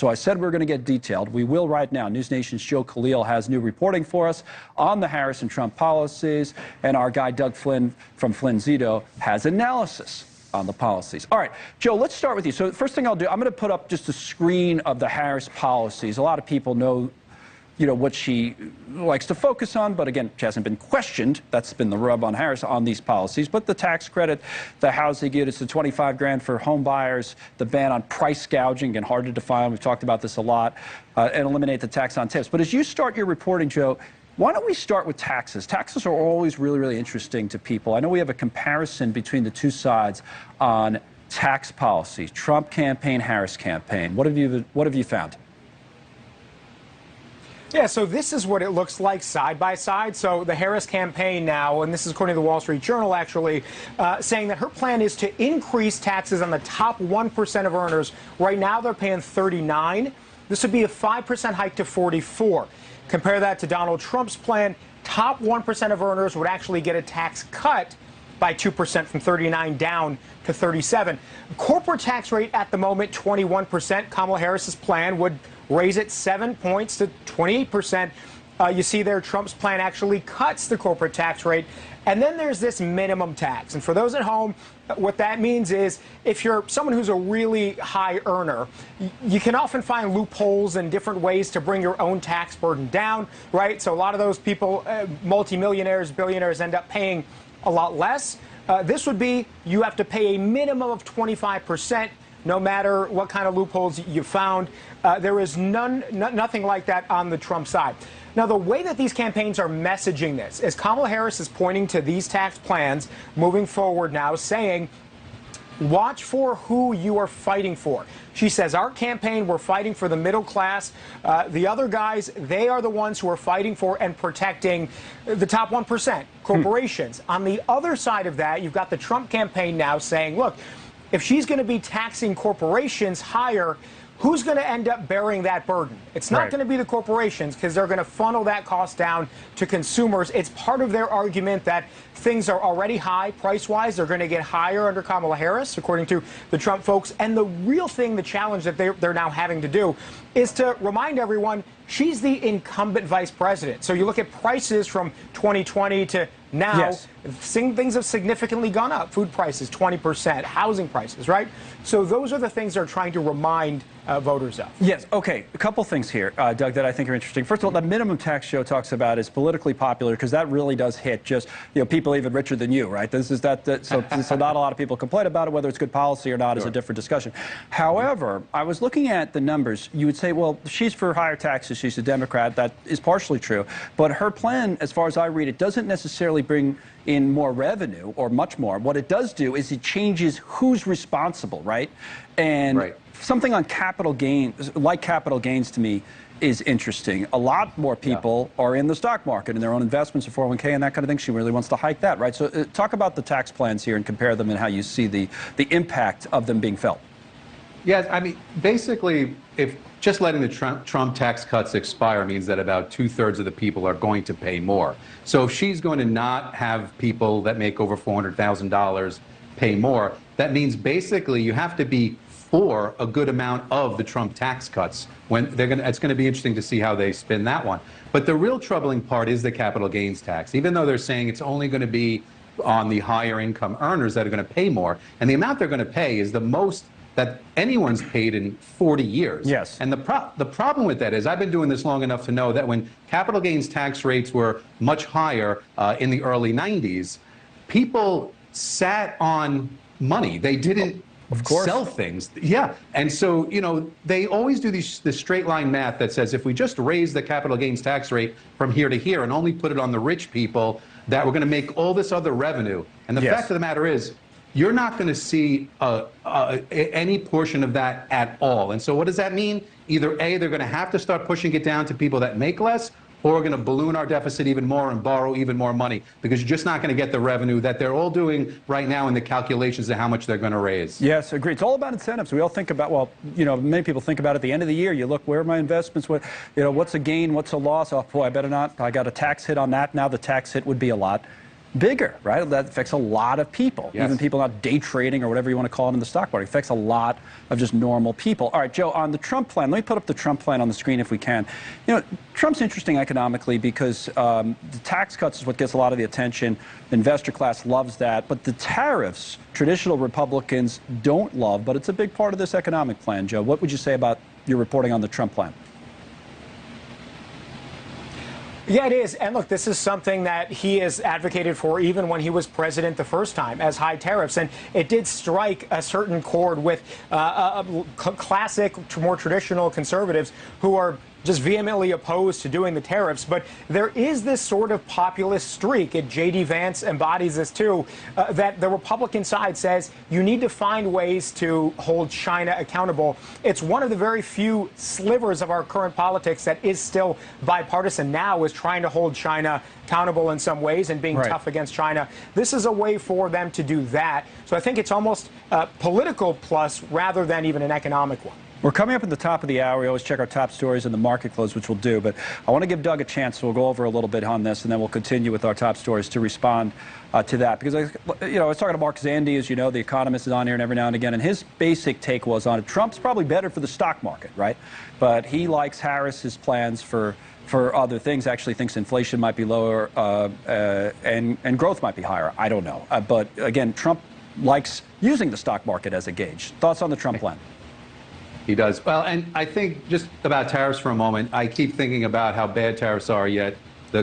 So I said we were going to get detailed. We will right now. NewsNation's Joe Khalil has new reporting for us on the Harris and Trump policies, and our guy Doug Flynn from Flynn Zito has analysis on the policies. All right, Joe, let's start with you. So the first thing I'll do, I'm going to put up just a screen of the Harris policies. A lot of people know, what she likes to focus on, but again, she hasn't been questioned. That's been the rub on Harris on these policies. But the tax credit, the housing units, the $25 grand for home buyers, the ban on price gouging, and hard to define. We've talked about this a lot, and eliminate the tax on tips. But as you start your reporting, Joe, why don't we start with taxes? Taxes are always really, really interesting to people. I know we have a comparison between the two sides on tax policy. Trump campaign, Harris campaign. What have you found? Yeah, so this is what it looks like side by side. So the Harris campaign now, and this is according to the Wall Street Journal actually, saying that her plan is to increase taxes on the top 1% of earners. Right now they're paying 39. This would be a 5% hike to 44. Compare that to Donald Trump's plan. Top 1% of earners would actually get a tax cut by 2% from 39 down to 37. Corporate tax rate at the moment, 21%. Kamala Harris's plan would raise it 7 points to 28%. You see there, Trump's plan actually cuts the corporate tax rate. And then there's this minimum tax. And for those at home, what that means is if you're someone who's a really high earner, you can often find loopholes and different ways to bring your own tax burden down, right? So a lot of those people, multimillionaires, billionaires, end up paying a lot less. This would be you have to pay a minimum of 25%. No matter what kind of loopholes you found. There is nothing like that on the Trump side. Now, the way that these campaigns are messaging this is Kamala Harris is pointing to these tax plans moving forward now, saying, watch for who you are fighting for. She says, our campaign, we're fighting for the middle class. The other guys, they are the ones who are fighting for and protecting the top 1%, corporations. On the other side of that, you've got the Trump campaign now saying, look, if she's going to be taxing corporations higher, who's going to end up bearing that burden? It's not going to be the corporations because they're going to funnel that cost down to consumers. It's part of their argument that things are already high price-wise. They're going to get higher under Kamala Harris, according to the Trump folks. And the real thing, the challenge that they're now having to do is to remind everyone she's the incumbent vice president. So you look at prices from 2020 to now, things have significantly gone up. Food prices, 20%, housing prices, right? So those are the things they're trying to remind voters of. Yes, okay. A couple things here, Doug, that I think are interesting. First of all, the minimum tax Joe talks about is politically popular because that really does hit just, people even richer than you, right? So not a lot of people complain about it. Whether it's good policy or not is a different discussion. However, I was looking at the numbers. You would say, well, she's for higher taxes. She's a Democrat. That is partially true. But her plan, as far as I read it, doesn't necessarily bring in more revenue or much more. What it does do is it changes who's responsible, right? And something on capital gains, like capital gains to me, is interesting. A lot more people are in the stock market and their own investments in 401k and that kind of thing. She really wants to hike that, right? So talk about the tax plans here and compare them and how you see the impact of them being felt. Yeah, I mean, basically, if just letting the Trump tax cuts expire means that about 2/3 of the people are going to pay more. So if she's going to not have people that make over $400,000 pay more, that means basically you have to be for a good amount of the Trump tax cuts. It's going to be interesting to see how they spin that one. But the real troubling part is the capital gains tax. Even though they're saying it's only going to be on the higher income earners that are going to pay more, and the amount they're going to pay is the most that anyone's paid in 40 years. Yes. And the problem with that is I've been doing this long enough to know that when capital gains tax rates were much higher in the early 90s, people sat on money. They didn't sell things. Yeah. And so, they always do this straight line math that says if we just raise the capital gains tax rate from here to here and only put it on the rich people, that we're going to make all this other revenue. And the fact of the matter is, you're not going to see any portion of that at all. And so what does that mean? Either A, they're going to have to start pushing it down to people that make less, or we're going to balloon our deficit even more and borrow even more money because you're just not going to get the revenue that they're all doing right now in the calculations of how much they're going to raise. Yes, agree. It's all about incentives. We all think about, many people think about at the end of the year, you look, where are my investments? What's a gain? What's a loss? Oh, boy, I better not. I got a tax hit on that. Now the tax hit would be a lot. bigger, right? That affects a lot of people, Yes. even people not day trading or whatever you want to call it in the stock market. It affects a lot of just normal people. All right, Joe, on the Trump plan, let me put up the Trump plan on the screen if we can. You know, Trump's interesting economically because the tax cuts is what gets a lot of the attention. The investor class loves that. But the tariffs, traditional Republicans don't love, but it's a big part of this economic plan, Joe. What would you say about your reporting on the Trump plan? Yeah, it is. And look, this is something that he has advocated for even when he was president the first time, as high tariffs. And it did strike a certain chord with classic, more traditional conservatives who are just vehemently opposed to doing the tariffs. But there is this sort of populist streak, and J.D. Vance embodies this too, that the Republican side says you need to find ways to hold China accountable. It's one of the very few slivers of our current politics that is still bipartisan now, is trying to hold China accountable in some ways and being tough against China. This is a way for them to do that. So I think it's almost a political plus rather than even an economic one. We're coming up at the top of the hour. We always check our top stories in the market close, which we'll do. But I want to give Doug a chance, so we'll go over a little bit on this, and then we'll continue with our top stories to respond to that. Because, I was talking to Mark Zandi, as you know, the economist is on here and every now and again, and his basic take was on it. Trump's probably better for the stock market, right? But he likes Harris's plans for other things. Actually thinks inflation might be lower and growth might be higher. I don't know. But, again, Trump likes using the stock market as a gauge. Thoughts on the Trump plan? He does. Well, and I think just about tariffs for a moment, I keep thinking about how bad tariffs are, yet the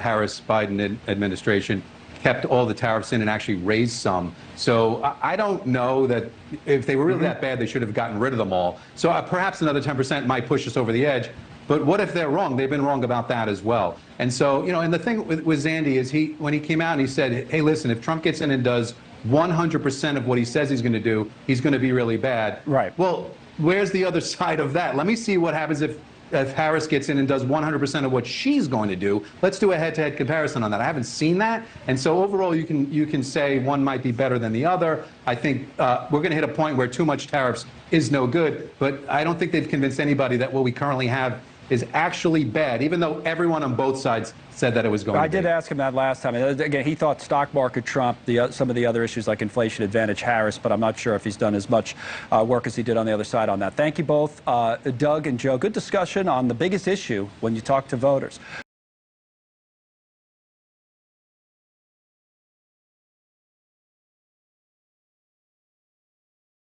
Harris-Biden administration kept all the tariffs in and actually raised some. So I don't know that if they were really that bad, they should have gotten rid of them all. So perhaps another 10% might push us over the edge. But what if they're wrong? They've been wrong about that as well. And so, and the thing with Zandi is when he came out and he said, hey, listen, if Trump gets in and does 100% of what he says he's going to do, he's going to be really bad. Right. Well, where's the other side of that? Let me see what happens if Harris gets in and does 100% of what she's going to do. Let's do a head-to-head comparison on that. I haven't seen that, and so overall, you can say one might be better than the other. I think we're going to hit a point where too much tariffs is no good, but I don't think they've convinced anybody that what we currently have is actually bad, even though everyone on both sides said that it was going to be. I did ask him that last time. Again, he thought stock market Trump, some of the other issues like inflation advantage Harris, but I'm not sure if he's done as much work as he did on the other side on that. Thank you both, Doug and Joe. Good discussion on the biggest issue when you talk to voters.